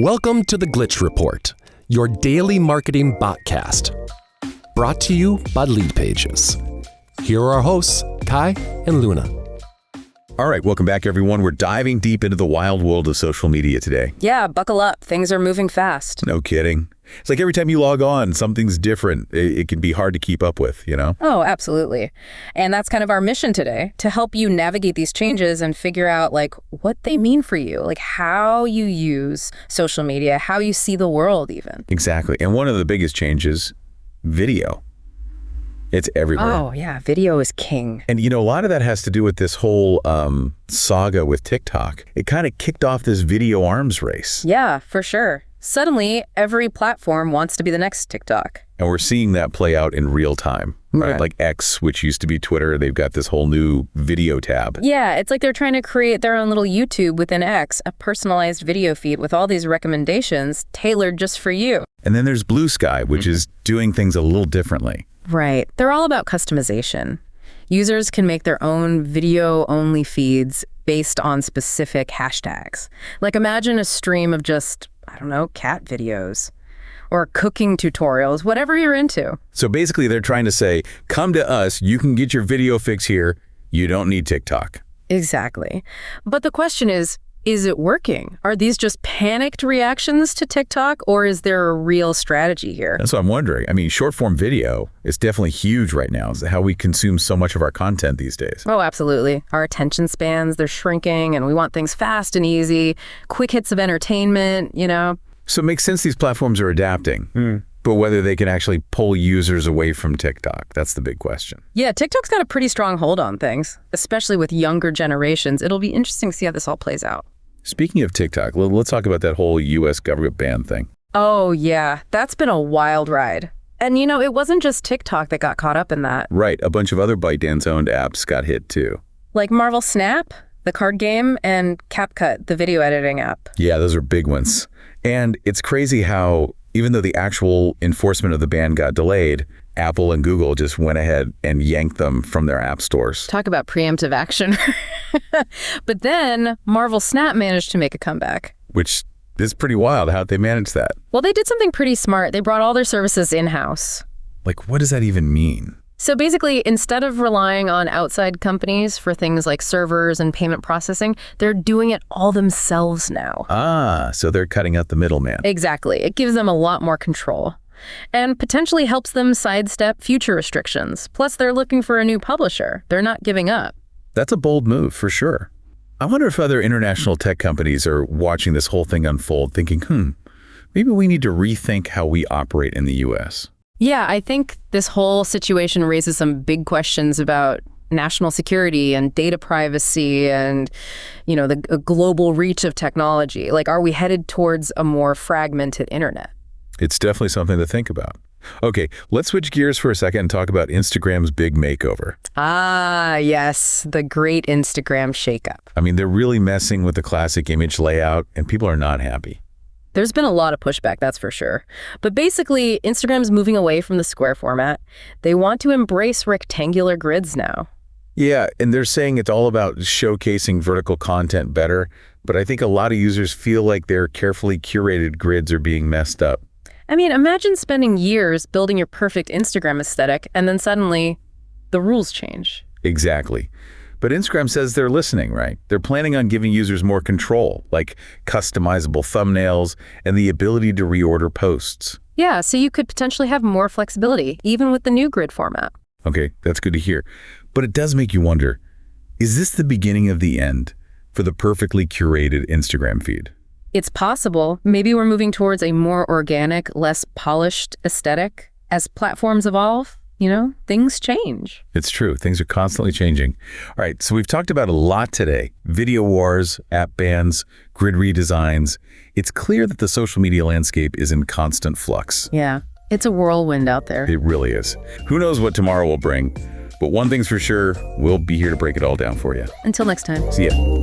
Welcome to the Glitch Report, your daily marketing botcast. Brought to you by Leadpages. Here are our hosts, Kai and Luna. All right, welcome back, everyone. We're diving deep into the wild world of social media today. Yeah, buckle up. Things are moving fast. No kidding. It's like every time you log on, something's different. It can be hard to keep up with, you know? Oh, absolutely. And that's kind of our mission today, to help you navigate these changes and figure out, what they mean for you, how you use social media, how you see the world even. Exactly. And one of the biggest changes, video. It's everywhere. Oh, yeah. Video is king. And, a lot of that has to do with this whole saga with TikTok. It kind of kicked off this video arms race. Yeah, for sure. Suddenly, every platform wants to be the next TikTok. And we're seeing that play out in real time, right? Like X, which used to be Twitter, they've got this whole new video tab. Yeah, it's like they're trying to create their own little YouTube within X, a personalized video feed with all these recommendations tailored just for you. And then there's Bluesky, which is doing things a little differently. Right. They're all about customization. Users can make their own video-only feeds based on specific hashtags. Imagine a stream of just, cat videos or cooking tutorials, whatever you're into. So basically, they're trying to say, come to us, you can get your video fix here, you don't need TikTok. Exactly. But the question is it working? Are these just panicked reactions to TikTok, or is there a real strategy here? That's what I'm wondering. Short-form video is definitely huge right now. It's how we consume so much of our content these days. Oh, absolutely. Our attention spans, they're shrinking, and we want things fast and easy, quick hits of entertainment, So it makes sense these platforms are adapting. But whether they can actually pull users away from TikTok, that's the big question. Yeah, TikTok's got a pretty strong hold on things, especially with younger generations. It'll be interesting to see how this all plays out. Speaking of TikTok, let's talk about that whole U.S. government ban thing. Oh, yeah. That's been a wild ride. And, it wasn't just TikTok that got caught up in that. Right. A bunch of other ByteDance-owned apps got hit, too. Like Marvel Snap, the card game, and CapCut, the video editing app. Yeah, those are big ones. And it's crazy how, even though the actual enforcement of the ban got delayed, Apple and Google just went ahead and yanked them from their app stores. Talk about preemptive action. But then Marvel Snap managed to make a comeback. Which is pretty wild. How'd they manage that? Well, they did something pretty smart. They brought all their services in-house. What does that even mean? So basically, instead of relying on outside companies for things like servers and payment processing, they're doing it all themselves now. Ah, so they're cutting out the middleman. Exactly. It gives them a lot more control and potentially helps them sidestep future restrictions. Plus, they're looking for a new publisher. They're not giving up. That's a bold move, for sure. I wonder if other international tech companies are watching this whole thing unfold, thinking, maybe we need to rethink how we operate in the U.S. Yeah, I think this whole situation raises some big questions about national security and data privacy and, the global reach of technology. Are we headed towards a more fragmented internet? It's definitely something to think about. Okay, let's switch gears for a second and talk about Instagram's big makeover. Ah, yes, the great Instagram shakeup. They're really messing with the classic image layout, and people are not happy. There's been a lot of pushback, that's for sure. But basically, Instagram's moving away from the square format. They want to embrace rectangular grids now. Yeah, and they're saying it's all about showcasing vertical content better, but I think a lot of users feel like their carefully curated grids are being messed up. Imagine spending years building your perfect Instagram aesthetic, and then suddenly the rules change. Exactly. But Instagram says they're listening, right? They're planning on giving users more control, like customizable thumbnails and the ability to reorder posts. Yeah, so you could potentially have more flexibility, even with the new grid format. Okay, that's good to hear. But it does make you wonder, is this the beginning of the end for the perfectly curated Instagram feed? It's possible. Maybe we're moving towards a more organic, less polished aesthetic. As platforms evolve, things change. It's true. Things are constantly changing. All right, so we've talked about a lot today. Video wars, app bans, grid redesigns. It's clear that the social media landscape is in constant flux. Yeah, it's a whirlwind out there. It really is. Who knows what tomorrow will bring? But one thing's for sure, we'll be here to break it all down for you. Until next time. See ya.